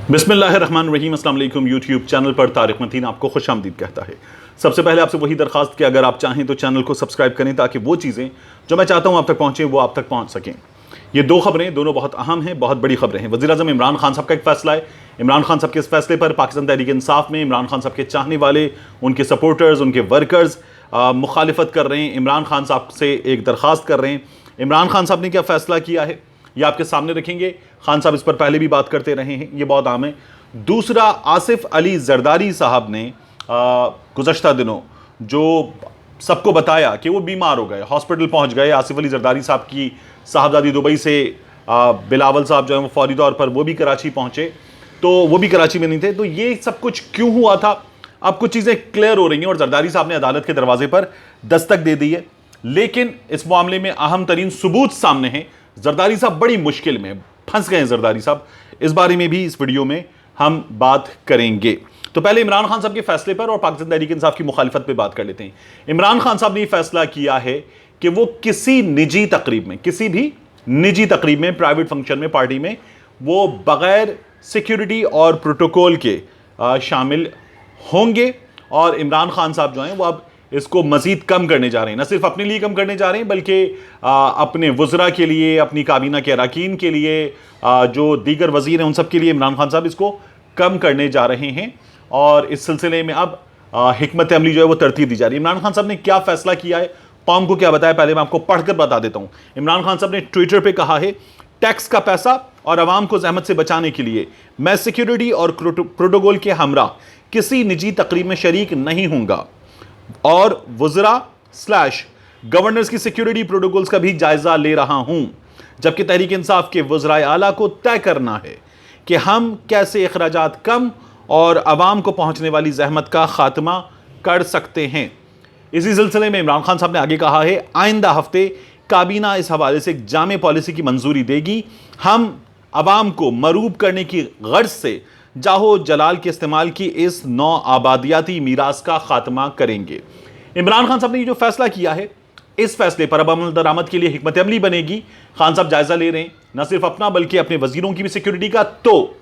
बिस्मिल्लाहिर्रहमानिर्रहीम। अस्सलाम वालेकुम। यूट्यूब चैनल पर तारिक मतीन आपको खुश आमदीद कहता है। सबसे पहले आपसे वही दरख्वास्त कि अगर आप चाहें तो चैनल को सब्सक्राइब करें ताकि वो चीज़ें जो मैं चाहता हूँ आप तक पहुँचें वो आप तक पहुँच सकें। ये दो खबरें दोनों बहुत अहम हैं, बहुत बड़ी खबरें हैं। वज़ीर-ए-आज़म इमरान खान साहब का एक फ़ैसला है। इमरान खान साहब के इस फैसले पर पाकिस्तान तहरीक इंसाफ में इमरान खान साहब के चाहने वाले, उनके सपोर्टर्स, उनके वर्कर्स मुखालिफत कर रहे हैं। इमरान खान साहब से एक दरख्वास्त कर रहे हैं। इमरान खान साहब ने क्या फ़ैसला किया है ये आपके सामने रखेंगे। खान साहब इस पर पहले भी बात करते रहे हैं, ये बहुत आम है। दूसरा, आसिफ अली जरदारी साहब ने गुज़श्ता दिनों जो सबको बताया कि वो बीमार हो गए, हॉस्पिटल पहुंच गए। आसिफ अली जरदारी साहब की साहबजादी दुबई से बिलावल साहब जो है वो फौरी तौर पर वो भी कराची पहुंचे, तो वो भी कराची में नहीं थे। तो ये सब कुछ क्यों हुआ था, अब कुछ चीज़ें क्लियर हो रही हैं और जरदारी साहब ने अदालत के दरवाजे पर दस्तक दे दी है। लेकिन इस मामले में अहम तरीन सबूत सामने हैं। जरदारी साहब बड़ी मुश्किल में फंस गए हैं। जरदारी साहब, इस बारे में भी इस वीडियो में हम बात करेंगे। तो पहले इमरान खान साहब के फैसले पर और पाकिस्तान तहरीक इंसाफ की मुखालिफत पे बात कर लेते हैं। इमरान खान साहब ने यह फैसला किया है कि वो किसी निजी तकरीब में, किसी भी निजी तकरीब में, प्राइवेट फंक्शन में, पार्टी में, वो बगैर सिक्योरिटी और प्रोटोकॉल के शामिल होंगे। और इमरान खान साहब जो हैं वो अब इसको मजीद कम करने जा रहे हैं। न सिर्फ अपने लिए कम करने जा रहे हैं बल्कि अपने वज़रा के लिए, अपनी काबीना के अरकान के लिए, जो दीगर वज़ीर हैं उन सब के लिए इमरान खान साहब इसको कम करने जा रहे हैं। और इस सिलसिले में अब हिकमत अमली जो है वो तरतीब दी जा रही है। इमरान खान साहब ने क्या फ़ैसला किया है, कौम को क्या बताया, पहले मैं आपको पढ़कर बता देता हूँ। इमरान खान साहब ने ट्विटर पर कहा है, टैक्स का पैसा और आवाम को जहमत से बचाने के लिए मैं सिक्योरिटी और प्रोटोकॉल के हमरा किसी निजी तकरीब में शरीक नहीं हूँगा और वज़रा / गवर्नर्स की सिक्योरिटी प्रोटोकॉल्स का भी जायजा ले रहा हूं। जबकि तहरीक इंसाफ के वज़राए आला को तय करना है कि हम कैसे अखराजात कम और आवाम को पहुंचने वाली जहमत का खात्मा कर सकते हैं। इसी सिलसिले में इमरान खान साहब ने आगे कहा है, आइंदा हफ्ते काबीना इस हवाले से एक जामे पॉलिसी की मंजूरी देगी। हम आवाम को मरूब करने की गर्ज से जाहो जलाल के इस्तेमाल की इस नौ आबादियाती मीरास का खात्मा करेंगे। इमरान खान साहब ने ये जो फैसला किया है, इस फैसले पर अब अमल दरामद के लिए हिकमत अमली बनेगी। खान साहब जायजा ले रहे हैं न सिर्फ अपना बल्कि अपने वजीरों की भी सिक्योरिटी का। तो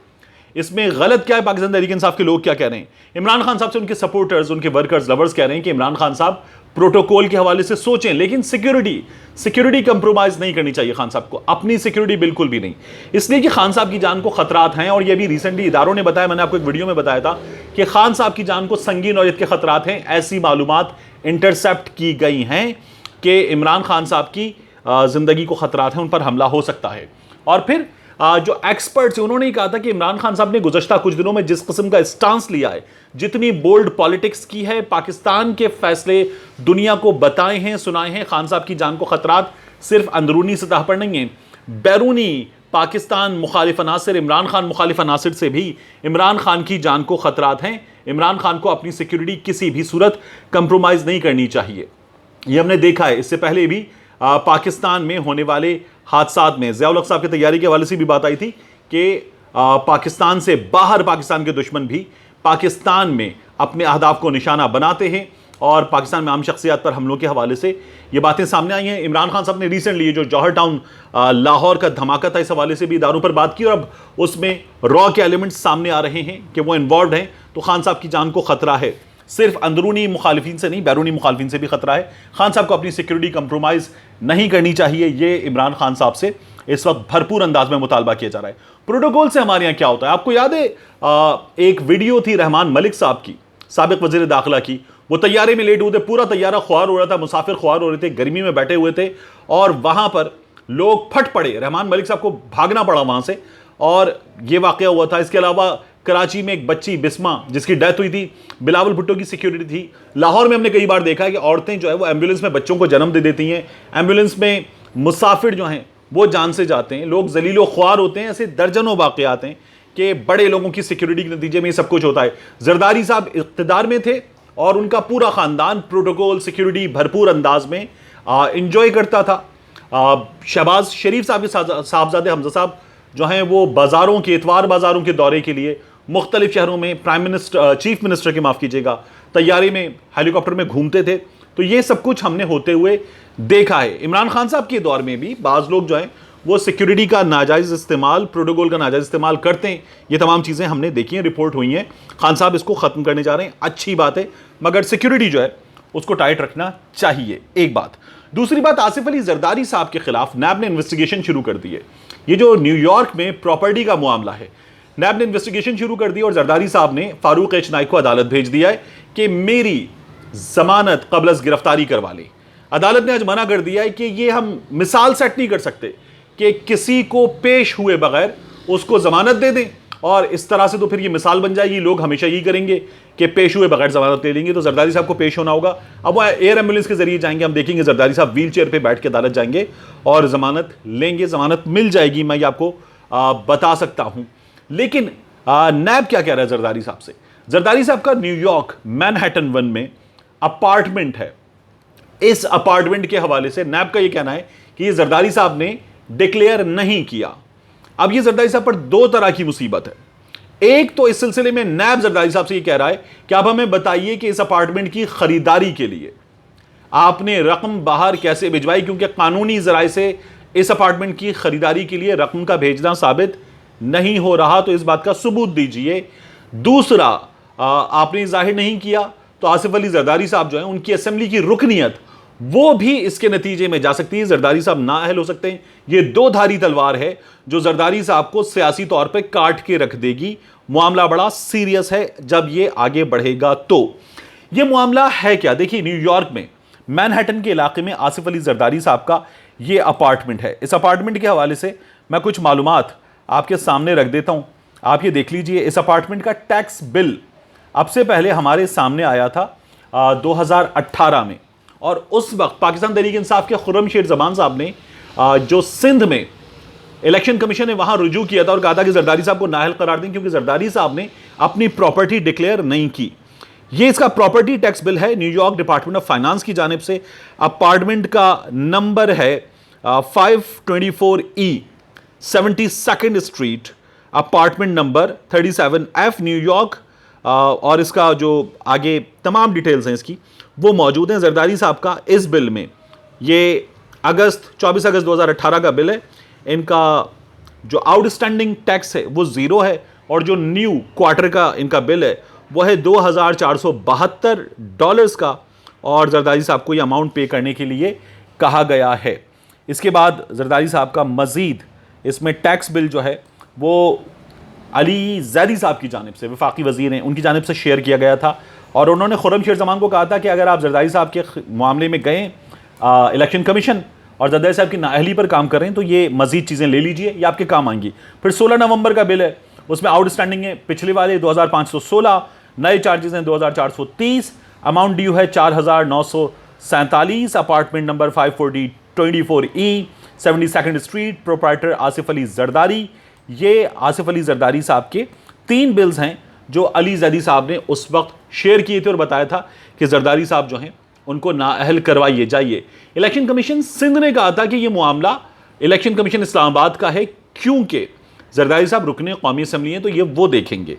इसमें गलत क्या है, पाकिस्तान तहरीक इंसाफ के लोग क्या कह रहे हैं? इमरान खान साहब से उनके सपोर्टर्स, उनके वर्कर्स, लवर्स कह रहे हैं कि इमरान खान साहब प्रोटोकॉल के हवाले से सोचें, लेकिन सिक्योरिटी कंप्रोमाइज नहीं करनी चाहिए खान साहब को, अपनी सिक्योरिटी बिल्कुल भी नहीं। इसलिए कि खान साहब की जान को खतरात हैं। और ये भी रिसेंटली इदारों ने बताया, मैंने आपको एक वीडियो में बताया था कि खान साहब की जान को संगीन नौयत के खतरात हैं। ऐसी मालूमात इंटरसेप्ट की गई हैं कि इमरान खान साहब की जिंदगी को खतरात हैं, उन पर हमला हो सकता है। और फिर जो एक्सपर्ट्स हैं उन्होंने कहा था कि इमरान खान साहब ने गुज़श्ता कुछ दिनों में जिस किस्म का स्टांस लिया है, जितनी बोल्ड पॉलिटिक्स की है, पाकिस्तान के फैसले दुनिया को बताए हैं, सुनाए हैं, खान साहब की जान को खतरात सिर्फ अंदरूनी सतह पर नहीं है, बैरूनी पाकिस्तान मुखालिफ अनासिर, इमरान खान मुखालिफ अनासिर से भी इमरान खान की जान को खतरात हैं। इमरान खान को अपनी सिक्योरिटी किसी भी सूरत कंप्रोमाइज़ नहीं करनी चाहिए। ये हमने देखा है, इससे पहले भी पाकिस्तान में होने वाले हादसात में ज़िया-उल-हक़ साहब की तैयारी के हवाले से भी बात आई थी कि पाकिस्तान से बाहर पाकिस्तान के दुश्मन भी पाकिस्तान में अपने अहदाफ को निशाना बनाते हैं और पाकिस्तान में आम शख्सियात पर हमलों के हवाले से ये बातें सामने आई हैं। इमरान खान साहब ने रिसेंटली जो जौहर टाउन लाहौर का धमाका था, इस हवाले से भी इदारों पर बात की और अब उसमें रॉ के एलिमेंट्स सामने आ रहे हैं कि वो इन्वॉल्व हैं। तो खान साहब की जान को खतरा है, सिर्फ अंदरूनी मुखालिफिन से नहीं, बैरूनी मुखालिफिन से भी खतरा है। खान साहब को अपनी सिक्योरिटी कंप्रोमाइज़ नहीं करनी चाहिए, ये इमरान खान साहब से इस वक्त भरपूर अंदाज में मुतालबा किया जा रहा है। प्रोटोकॉल से हमारे यहाँ क्या होता है, आपको याद है एक वीडियो थी रहमान मलिक साहब की, साबिक वज़ीर दाखिला की। वो तैयारे में लेट हुए थे, पूरा तैयारा ख्वार हो रहा था, मुसाफिर ख्वार हो रहे थे, गर्मी में बैठे हुए थे और वहाँ पर लोग फट पड़े, रहमान मलिक साहब को भागना पड़ा वहाँ से और ये वाक़या हुआ था। इसके अलावा कराची में एक बच्ची बिस्मा जिसकी डेथ हुई थी, बिलावल भुट्टो की सिक्योरिटी थी। लाहौर में हमने कई बार देखा है कि औरतें जो है वो एम्बुलेंस में बच्चों को जन्म दे देती हैं, एम्बुलेंस में मुसाफिर जो हैं वो जान से जाते हैं, लोग जलीलो ख्वार होते हैं। ऐसे दर्जनों वाक़यात हैं कि बड़े लोगों की सिक्योरिटी के नतीजे में ये सब कुछ होता है। जरदारी साहब इक़्तिदार में थे और उनका पूरा ख़ानदान प्रोटोकॉल सिक्योरिटी भरपूर अंदाज में इंजॉय करता था। शहबाज शरीफ साहब के साहबजादे हमजा साहब जो हैं वो बाज़ारों के, इतवार बाज़ारों के दौरे के लिए मुख्तलिफ शहरों में चीफ मिनिस्टर के माफ़ कीजिएगा तैयारी में हेलीकॉप्टर में घूमते थे। तो ये सब कुछ हमने होते हुए देखा है। इमरान खान साहब के दौर में भी बाज़ लोग जो हैं وہ سیکیورٹی کا ناجائز استعمال، پروٹوکول کا ناجائز استعمال کرتے ہیں. یہ تمام چیزیں ہم نے دیکھی ہیں، رپورٹ ہوئی ہیں. خان صاحب اس کو ختم کرنے جا رہے ہیں، اچھی بات ہے، مگر سیکیورٹی جو ہے اس کو ٹائٹ رکھنا چاہیے. ایک بات. دوسری بات، آصف علی زرداری صاحب کے خلاف نیب نے انویسٹیگیشن شروع کر دی ہے. یہ جو نیو یارک میں پراپرٹی کا معاملہ ہے، نیب نے انویسٹیگیشن شروع کر دی اور زرداری صاحب نے فاروق ایچ نائک کو عدالت بھیج دیا ہے کہ میری ضمانت قبل از گرفتاری کروا لیں. عدالت نے آج منع کر دیا ہے کہ یہ ہم مثال سیٹ نہیں کر سکتے کہ کسی کو پیش ہوئے بغیر اس کو ضمانت دے دیں، اور اس طرح سے تو پھر یہ مثال بن جائے گی، لوگ ہمیشہ یہی کریں گے کہ پیش ہوئے بغیر ضمانت دے دیں گے. تو زرداری صاحب کو پیش ہونا ہوگا. اب وہ ایئر ایمبولینس کے ذریعے جائیں گے، ہم دیکھیں گے زرداری صاحب ویل چیئر پہ بیٹھ کے عدالت جائیں گے اور ضمانت لیں گے. ضمانت مل جائے گی، میں یہ آپ کو بتا سکتا ہوں. لیکن نیب کیا کہہ رہا ہے زرداری صاحب سے؟ زرداری صاحب کا نیو یارک مینہٹن 1 میں اپارٹمنٹ ہے. اس اپارٹمنٹ کے حوالے سے نیب کا یہ کہنا ہے کہ یہ زرداری صاحب نے ڈکلیئر نہیں کیا. اب یہ زرداری صاحب پر دو طرح کی مصیبت ہے. ایک تو اس سلسلے میں نیب زرداری صاحب سے یہ کہہ رہا ہے کہ آپ ہمیں بتائیے کہ اس اپارٹمنٹ کی خریداری کے لیے آپ نے رقم باہر کیسے بھجوائی، کیونکہ قانونی ذرائع سے اس اپارٹمنٹ کی خریداری کے لیے رقم کا بھیجنا ثابت نہیں ہو رہا، تو اس بات کا ثبوت دیجئے. دوسرا، آپ نے ظاہر نہیں کیا تو آصف علی زرداری صاحب جو ہیں ان کی اسمبلی کی رکنیت وہ بھی اس کے نتیجے میں جا سکتی ہے. زرداری صاحب نااہل ہو سکتے ہیں. یہ دو دھاری تلوار ہے جو زرداری صاحب کو سیاسی طور پہ کاٹ کے رکھ دے گی. معاملہ بڑا سیریس ہے جب یہ آگے بڑھے گا. تو یہ معاملہ ہے کیا؟ دیکھیے، نیو یارک میں مینہٹن کے علاقے میں آصف علی زرداری صاحب کا یہ اپارٹمنٹ ہے. اس اپارٹمنٹ کے حوالے سے میں کچھ معلومات آپ کے سامنے رکھ دیتا ہوں. آپ یہ دیکھ لیجئے. اس اپارٹمنٹ کا ٹیکس بل اب سے پہلے ہمارے سامنے آیا تھا 2018 میں، اور اس وقت پاکستان تحریک انصاف کے خرم شیر زمان صاحب نے جو سندھ میں الیکشن کمیشن نے وہاں رجوع کیا تھا اور کہا تھا کہ زرداری صاحب کو نااہل قرار دیں کیونکہ زرداری صاحب نے اپنی پراپرٹی ڈکلیئر نہیں کی. یہ اس کا پراپرٹی ٹیکس بل ہے New York Department of Finance کی جانب سے. اپارٹمنٹ کا نمبر ہے 524E 72nd اسٹریٹ، اپارٹمنٹ نمبر 37F، نیو یارک. اور اس کا جو آگے تمام ڈیٹیلز ہیں اس کی وہ موجود ہیں. زرداری صاحب کا اس بل میں یہ 24 اگست 2018 کا بل ہے. ان کا جو آؤٹ اسٹینڈنگ ٹیکس ہے وہ 0 ہے، اور جو نیو کوارٹر کا ان کا بل ہے وہ ہے $2472 کا، اور زرداری صاحب کو یہ اماؤنٹ پے کرنے کے لیے کہا گیا ہے. اس کے بعد زرداری صاحب کا مزید اس میں ٹیکس بل جو ہے وہ علی زیدی صاحب کی جانب سے، وفاقی وزیر ہیں، ان کی جانب سے شیئر کیا گیا تھا. اور انہوں نے خرم شیر زمان کو کہا تھا کہ اگر آپ زرداری صاحب کے معاملے میں گئے الیکشن کمیشن اور زرداری صاحب کی نااہلی پر کام کر رہے ہیں تو یہ مزید چیزیں لے لیجئے، یہ آپ کے کام آئیں گی. پھر 16 نومبر کا بل ہے، اس میں آؤٹ اسٹینڈنگ ہے پچھلے والے 2516، نئے چارجز ہیں 2430، اماؤنٹ ڈیو ہے 4947. Apartment number 524E 72nd street, proprietor Asif Ali Zardari. یہ آصف علی زرداری صاحب کے 3 بلز ہیں جو علی زیدی صاحب نے اس وقت شیئر کیے تھے اور بتایا تھا کہ زرداری صاحب جو ہیں ان کو نااہل کروائیے جائیے. الیکشن کمیشن سندھ نے کہا تھا کہ یہ معاملہ الیکشن کمیشن اسلام آباد کا ہے کیونکہ زرداری صاحب رکن قومی اسمبلی ہیں تو یہ وہ دیکھیں گے،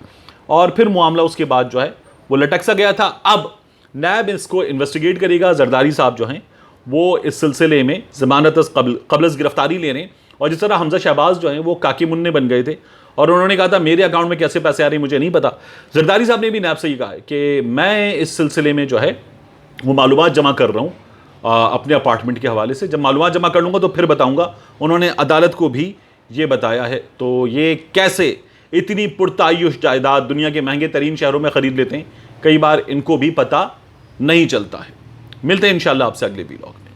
اور پھر معاملہ اس کے بعد جو ہے وہ لٹک سا گیا تھا. اب نیب اس کو انویسٹیگیٹ کرے گا. زرداری صاحب جو ہیں وہ اس سلسلے میں ضمانت قبل از گرفتاری لے رہے ہیں، اور جس طرح حمزہ شہباز جو ہیں وہ کاکی مننے بن گئے تھے اور انہوں نے کہا تھا میرے اکاؤنٹ میں کیسے پیسے آ رہے ہیں مجھے نہیں پتا. زرداری صاحب نے بھی نیب سے یہ کہا ہے کہ میں اس سلسلے میں جو ہے وہ معلومات جمع کر رہا ہوں اپنے اپارٹمنٹ کے حوالے سے. جب معلومات جمع کر لوں گا تو پھر بتاؤں گا. انہوں نے عدالت کو بھی یہ بتایا ہے. تو یہ کیسے اتنی پرتعیش جائیداد دنیا کے مہنگے ترین شہروں میں خرید لیتے ہیں، کئی بار ان کو بھی پتہ نہیں چلتا ہے. ملتے ہیں انشاءاللہ آپ سے اگلے ویلاگ میں.